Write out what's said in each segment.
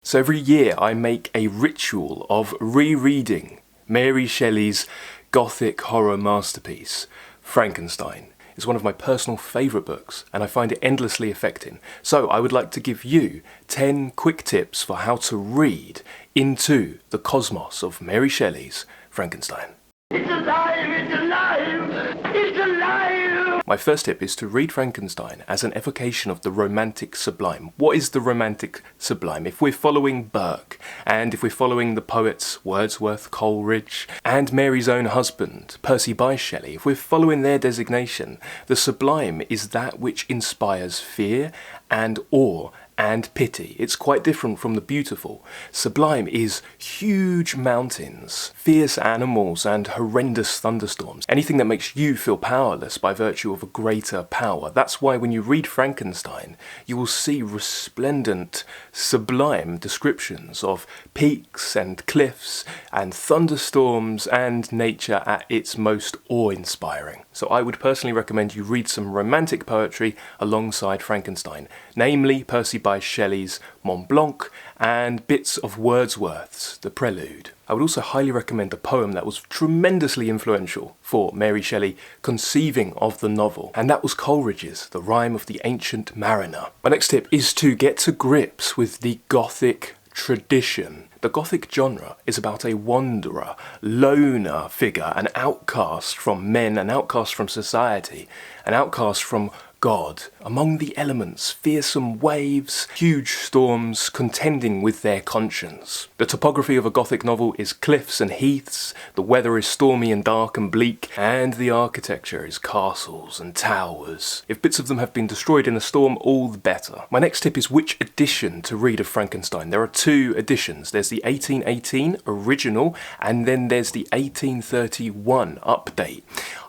So every year I make a ritual of rereading Mary Shelley's Gothic horror masterpiece, Frankenstein. It's one of my personal favourite books and I find it endlessly affecting. So I would like to give you 10 quick tips for how to read into the cosmos of Mary Shelley's Frankenstein. It's alive! It's alive! It's alive! My first tip is to read Frankenstein as an evocation of the Romantic Sublime. What is the Romantic Sublime? If we're following Burke, and if we're following the poets Wordsworth, Coleridge, and Mary's own husband, Percy Bysshe Shelley, if we're following their designation, the sublime is that which inspires fear and awe and pity. It's quite different from the beautiful. Sublime is huge mountains, fierce animals, and horrendous thunderstorms. Anything that makes you feel powerless by virtue of a greater power. That's why when you read Frankenstein, you will see resplendent, sublime descriptions of peaks and cliffs and thunderstorms and nature at its most awe-inspiring. So I would personally recommend you read some romantic poetry alongside Frankenstein, namely Percy Bysshe Shelley's Mont Blanc and bits of Wordsworth's The Prelude. I would also highly recommend a poem that was tremendously influential for Mary Shelley conceiving of the novel, and that was Coleridge's The Rime of the Ancient Mariner. My next tip is to get to grips with the Gothic tradition. The Gothic genre is about a wanderer, loner figure, an outcast from men, an outcast from society, an outcast from God, among the elements, fearsome waves, huge storms contending with their conscience. The topography of a Gothic novel is cliffs and heaths, the weather is stormy and dark and bleak, and the architecture is castles and towers. If bits of them have been destroyed in a storm, all the better. My next tip is which edition to read of Frankenstein. There are two editions. There's the 1818 original, and then there's the 1831 update.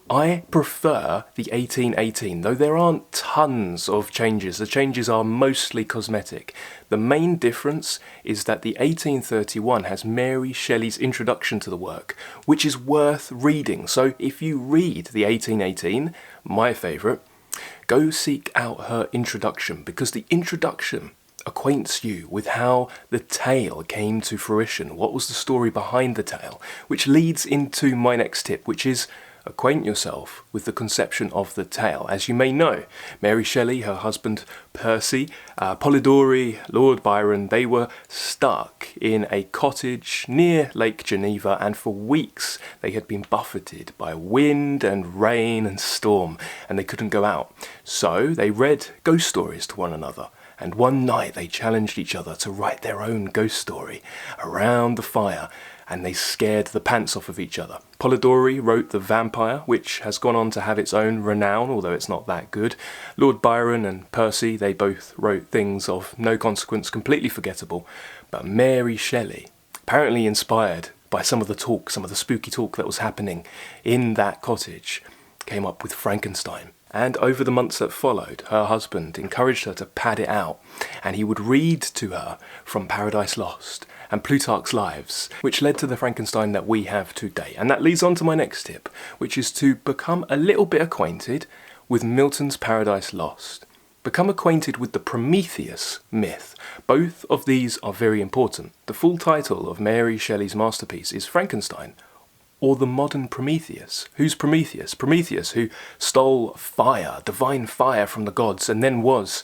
I prefer the 1818, though there aren't tons of changes. The changes are mostly cosmetic. The main difference is that the 1831 has Mary Shelley's introduction to the work, which is worth reading. So if you read the 1818, my favourite, go seek out her introduction, because the introduction acquaints you with how the tale came to fruition. What was the story behind the tale? Which leads into my next tip, which is acquaint yourself with the conception of the tale. As you may know, Mary Shelley, her husband Percy, Polidori, Lord Byron, they were stuck in a cottage near Lake Geneva, and for weeks they had been buffeted by wind and rain and storm, and they couldn't go out. So they read ghost stories to one another. And one night they challenged each other to write their own ghost story around the fire, and they scared the pants off of each other. Polidori wrote The Vampire, which has gone on to have its own renown, although it's not that good. Lord Byron and Percy, they both wrote things of no consequence, completely forgettable. But Mary Shelley, apparently inspired by some of the spooky talk that was happening in that cottage, came up with Frankenstein. And over the months that followed, her husband encouraged her to pad it out, and he would read to her from Paradise Lost and Plutarch's Lives, which led to the Frankenstein that we have today. And that leads on to my next tip, which is to become a little bit acquainted with Milton's Paradise Lost. Become acquainted with the Prometheus myth. Both of these are very important. The full title of Mary Shelley's masterpiece is Frankenstein, or the modern Prometheus. Who's Prometheus? Prometheus, who stole fire, divine fire from the gods, and then was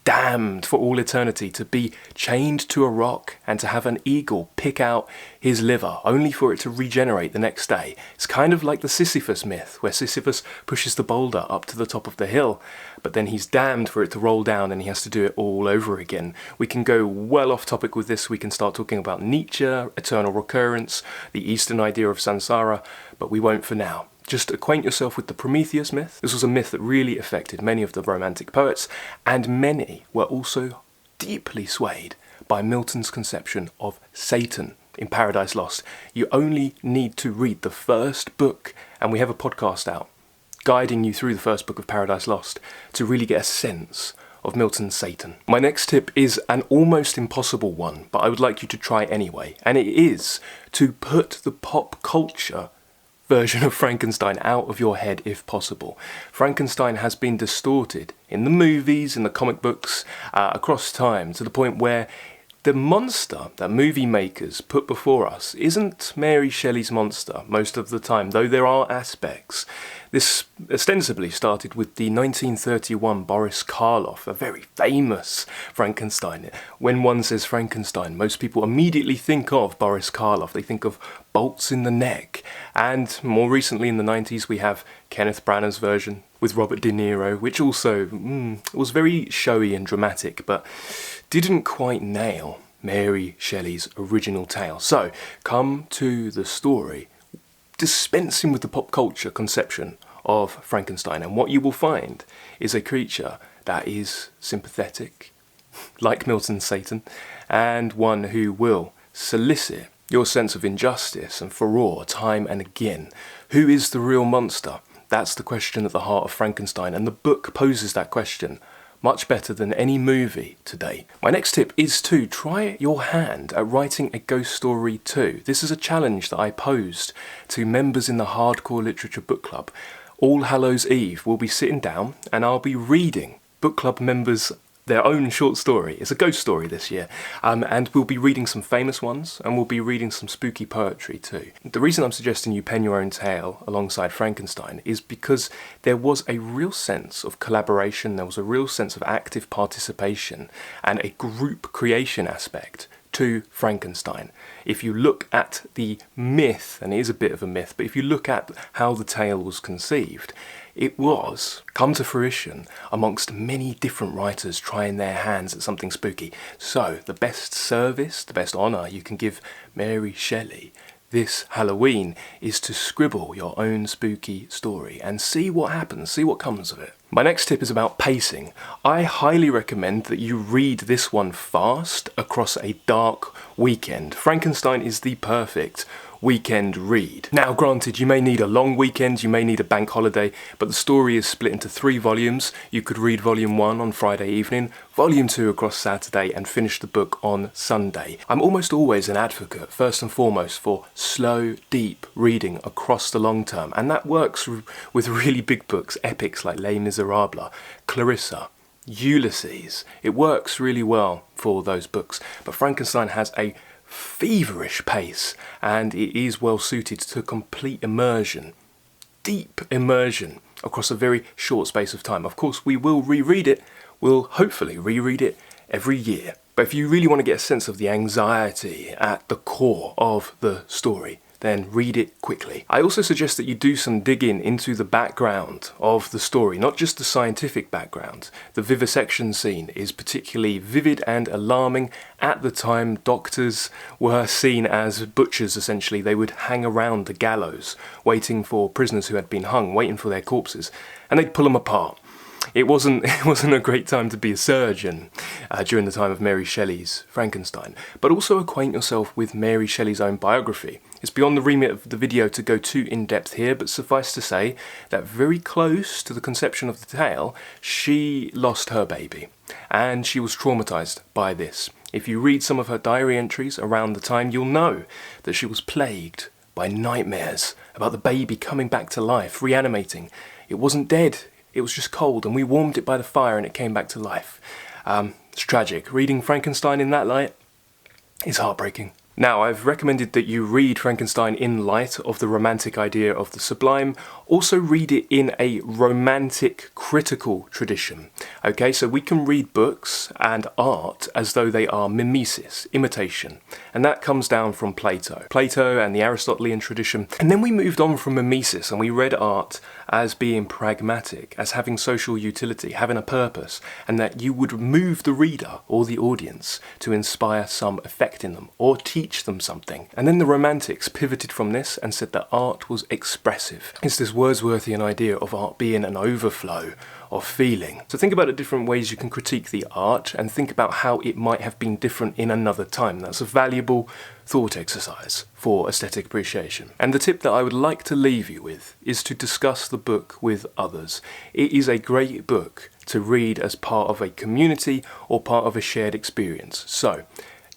damned for all eternity to be chained to a rock and to have an eagle pick out his liver, only for it to regenerate the next day. It's kind of like the Sisyphus myth, where Sisyphus pushes the boulder up to the top of the hill, but then he's damned for it to roll down and he has to do it all over again. We can go well off topic with this. We can start talking about Nietzsche, eternal recurrence, the Eastern idea of samsara, but we won't for now. Just acquaint yourself with the Prometheus myth. This was a myth that really affected many of the Romantic poets, and many were also deeply swayed by Milton's conception of Satan in Paradise Lost. You only need to read the first book, and we have a podcast out guiding you through the first book of Paradise Lost to really get a sense of Milton's Satan. My next tip is an almost impossible one, but I would like you to try anyway, and it is to put the pop culture version of Frankenstein out of your head if possible. Frankenstein has been distorted in the movies, in the comic books, across time, to the point where The monster that movie makers put before us isn't Mary Shelley's monster most of the time, though there are aspects. This ostensibly started with the 1931 Boris Karloff, a very famous Frankenstein. When one says Frankenstein, most people immediately think of Boris Karloff. They think of bolts in the neck. And more recently in the 90s we have Kenneth Branagh's version with Robert De Niro, which also was very showy and dramatic, but didn't quite nail Mary Shelley's original tale. So, come to the story, dispensing with the pop culture conception of Frankenstein, and what you will find is a creature that is sympathetic, like Milton's Satan, and one who will solicit your sense of injustice and furore time and again. Who is the real monster? That's the question at the heart of Frankenstein, and the book poses that question much better than any movie today. My next tip is to try your hand at writing a ghost story too. This is a challenge that I posed to members in the Hardcore Literature Book Club. All Hallows Eve, we'll be sitting down and I'll be reading book club members their own short story. It's a ghost story this year, and we'll be reading some famous ones, and we'll be reading some spooky poetry too. The reason I'm suggesting you pen your own tale alongside Frankenstein is because there was a real sense of collaboration, there was a real sense of active participation, and a group creation aspect to Frankenstein. If you look at the myth, and it is a bit of a myth, but if you look at how the tale was conceived, it was come to fruition amongst many different writers trying their hands at something spooky. So the best service, the best honour you can give Mary Shelley this Halloween is to scribble your own spooky story and see what happens, see what comes of it. My next tip is about pacing. I highly recommend that you read this one fast across a dark weekend. Frankenstein is the perfect weekend read. Now granted, you may need a long weekend, you may need a bank holiday, but the story is split into 3 volumes. You could read volume 1 on Friday evening, volume 2 across Saturday, and finish the book on Sunday. I'm almost always an advocate, first and foremost, for slow, deep reading across the long term, and that works with really big books, epics like Les Miserables, Clarissa, Ulysses. It works really well for those books, but Frankenstein has a feverish pace, and it is well suited to complete immersion, deep immersion across a very short space of time. Of course, we will reread it, we'll hopefully reread it every year, but if you really want to get a sense of the anxiety at the core of the story, then read it quickly. I also suggest that you do some digging into the background of the story, not just the scientific background. The vivisection scene is particularly vivid and alarming. At the time, doctors were seen as butchers, essentially. They would hang around the gallows, waiting for prisoners who had been hung, waiting for their corpses, and they'd pull them apart. It wasn't a great time to be a surgeon during the time of Mary Shelley's Frankenstein, but also acquaint yourself with Mary Shelley's own biography. It's beyond the remit of the video to go too in-depth here, but suffice to say that very close to the conception of the tale, she lost her baby, and she was traumatised by this. If you read some of her diary entries around the time, you'll know that she was plagued by nightmares about the baby coming back to life, reanimating. It wasn't dead. It was just cold, and we warmed it by the fire and it came back to life. It's tragic. Reading Frankenstein in that light is heartbreaking. Now, I've recommended that you read Frankenstein in light of the romantic idea of the sublime. Also read it in a romantic critical tradition. Okay, so we can read books and art as though they are mimesis, imitation. And that comes down from Plato and the Aristotelian tradition. And then we moved on from mimesis and we read art as being pragmatic, as having social utility, having a purpose, and that you would move the reader or the audience to inspire some effect in them or teach them something. And then the Romantics pivoted from this and said that art was expressive. It's this Wordsworthian idea of art being an overflow of feeling. So think about the different ways you can critique the art and think about how it might have been different in another time. That's a valuable thought exercise for aesthetic appreciation. And the tip that I would like to leave you with is to discuss the book with others. It is a great book to read as part of a community or part of a shared experience. So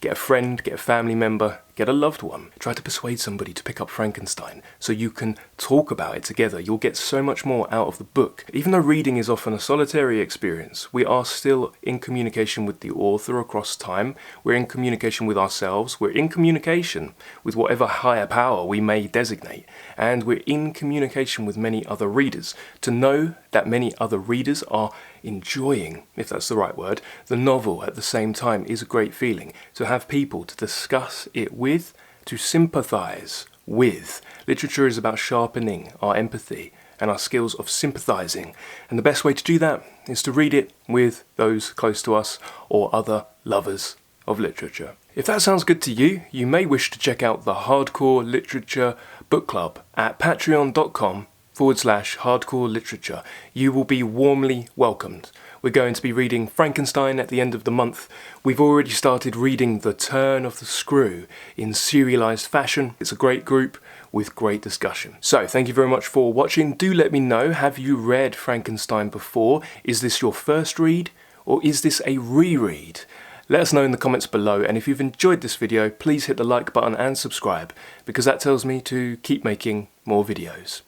get a friend, get a family member, Get a loved one. Try to persuade somebody to pick up Frankenstein so you can talk about it together. You'll get so much more out of the book. Even though reading is often a solitary experience, we are still in communication with the author across time. We're in communication with ourselves. We're in communication with whatever higher power we may designate. And we're in communication with many other readers. To know that many other readers are enjoying, if that's the right word, the novel at the same time is a great feeling. To have people to discuss it with, to sympathise with. Literature is about sharpening our empathy and our skills of sympathising. And the best way to do that is to read it with those close to us or other lovers of literature. If that sounds good to you, you may wish to check out the Hardcore Literature Book Club at patreon.com/hardcore literature. You will be warmly welcomed. We're going to be reading Frankenstein at the end of the month. We've already started reading The Turn of the Screw in serialised fashion. It's a great group with great discussion. So, thank you very much for watching. Do let me know, have you read Frankenstein before? Is this your first read, or is this a reread? Let us know in the comments below, and if you've enjoyed this video, please hit the like button and subscribe, because that tells me to keep making more videos.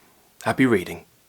Happy reading.